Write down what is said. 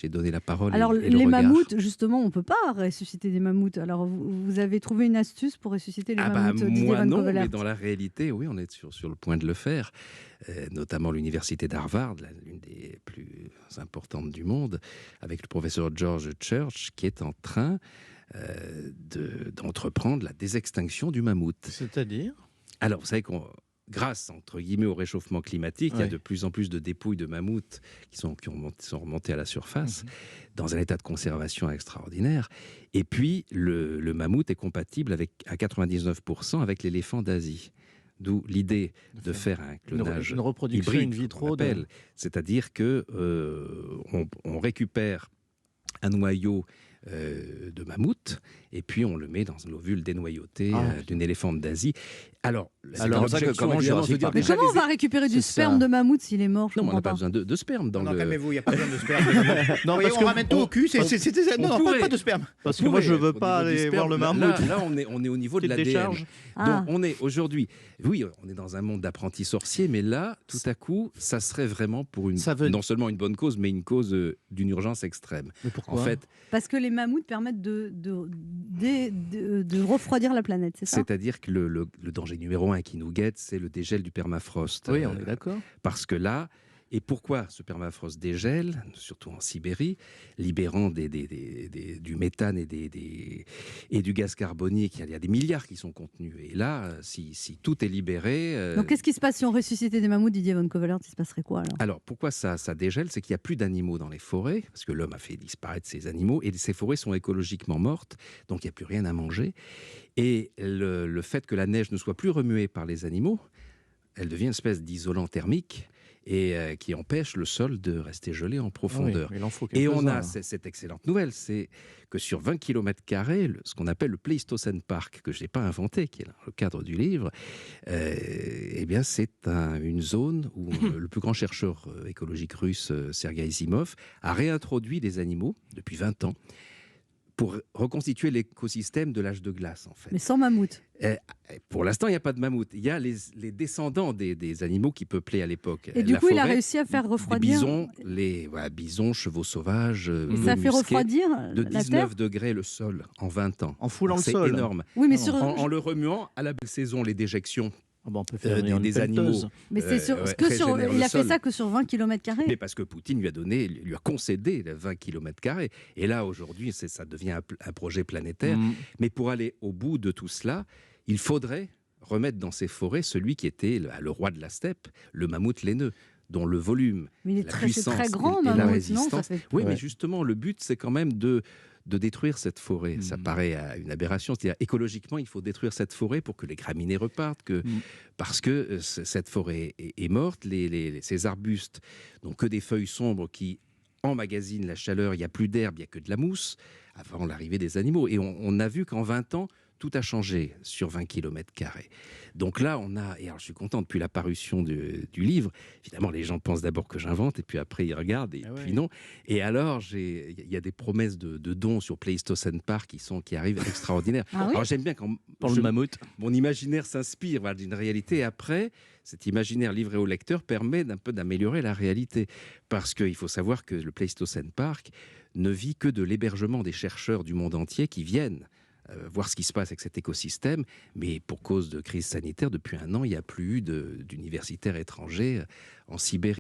J'ai donné la parole Alors, et le les regard. mammouths, justement, on ne peut pas ressusciter des mammouths. Alors, vous avez trouvé une astuce pour ressusciter les Ah bah mammouths, Didier moi Van non, Covelert? mais dans la réalité, oui, on est sur le point de le faire, notamment l'université d'Harvard, l'une des plus importantes du monde, avec le professeur George Church, qui est en train d'entreprendre la désextinction du mammouth. C'est-à-dire? Alors, vous savez grâce, entre guillemets, au réchauffement climatique, il y a Oui. de plus en plus de dépouilles de mammouths sont remontées à la surface, dans un état de conservation extraordinaire. Et puis, le mammouth est compatible à 99% avec l'éléphant d'Asie. D'où l'idée de faire un clonage Une reproduction hybride, in vitro qu'on appelle. de... C'est-à-dire que on récupère un noyau de mammouth, et puis on le met dans l'ovule dénoyauté d'une éléphante d'Asie. Alors, c'est comme ça que comment Jurassic Park. Mais comment on va récupérer du sperme de mammouth s'il est mort? Non, on n'a pas besoin de sperme dans Non, le... calmez-vous, il n'y a pas besoin de sperme. Non, Voyez, parce on que ramène tout au cul, non, pas de sperme. Parce que moi, je veux pas aller voir le mammouth. Là, on est au niveau de Petite l'ADN. décharge. Donc, on est aujourd'hui... Oui, on est dans un monde d'apprentis sorciers, mais là, tout à coup, ça serait vraiment pour non seulement une bonne cause, mais une cause d'une urgence extrême. Mais pourquoi? En fait, parce que les mammouths permettent de refroidir la planète, c'est ça? C'est-à-dire que le danger numéro 1 qui nous guette, c'est le dégel du permafrost. Oui, on est d'accord. Parce que là, et pourquoi ce permafrost dégèle, surtout en Sibérie, libérant du méthane et du gaz carbonique. Il y a des milliards qui sont contenus. Et là, si tout est libéré... Donc, qu'est-ce qui se passe si on ressuscitait des mammouths, Didier Van Covelert? Il se passerait quoi alors? Alors, pourquoi ça dégèle? C'est qu'il n'y a plus d'animaux dans les forêts, parce que l'homme a fait disparaître ces animaux, et ces forêts sont écologiquement mortes, donc il n'y a plus rien à manger. Et le fait que la neige ne soit plus remuée par les animaux, elle devient une espèce d'isolant thermique et qui empêche le sol de rester gelé en profondeur. Oui, il en faut et on a quelques-uns, là. cette excellente nouvelle, c'est que sur 20 km², ce qu'on appelle le Pléistocène Park, que je n'ai pas inventé, qui est dans le cadre du livre, eh bien c'est une zone où le plus grand chercheur écologique russe, Sergei Zimov, a réintroduit des animaux depuis 20 ans pour reconstituer l'écosystème de l'âge de glace, en fait. Mais sans mammouth. Pour l'instant, il n'y a pas de mammouth. Il y a les descendants des animaux qui peuplaient à l'époque. Et du coup, il a réussi à faire refroidir... Bisons, chevaux sauvages, Et ça fait refroidir de la 19 terre degrés le sol en 20 ans. En foulant le C'est sol. énorme. Oui, mais En le remuant, à la belle saison, les déjections on peut faire des animaux. Mais c'est il a fait ça que sur 20 km². Mais parce que Poutine lui a concédé 20 km². Et là, aujourd'hui, ça devient un projet planétaire. Mais pour aller au bout de tout cela, il faudrait remettre dans ces forêts celui qui était le roi de la steppe, le mammouth laineux, dont le volume, la puissance très grand, et la mammouth, résistance... Oui, mais Ouais. justement, le but, c'est quand même de détruire cette forêt. Ça paraît une aberration. C'est-à-dire, écologiquement, il faut détruire cette forêt pour que les graminées repartent, parce que cette forêt est morte. Ces arbustes n'ont que des feuilles sombres qui emmagasinent la chaleur. Il n'y a plus d'herbe, il n'y a que de la mousse avant l'arrivée des animaux. Et on a vu qu'en 20 ans, tout a changé sur 20 km². Donc là, et alors je suis content, depuis la parution du livre, évidemment, les gens pensent d'abord que j'invente, et puis après, ils regardent, et puis non. Et alors, il y a des promesses de dons sur Pléistocène Park qui arrivent extraordinaires. Alors j'aime bien quand le mammouth. Mon imaginaire s'inspire d'une réalité, et après, cet imaginaire livré au lecteur permet d'un peu d'améliorer la réalité. Parce qu'il faut savoir que le Pléistocène Park ne vit que de l'hébergement des chercheurs du monde entier qui viennent voir ce qui se passe avec cet écosystème, mais pour cause de crise sanitaire, depuis 1 an, il n'y a plus eu d'universitaires étrangers en Sibérie.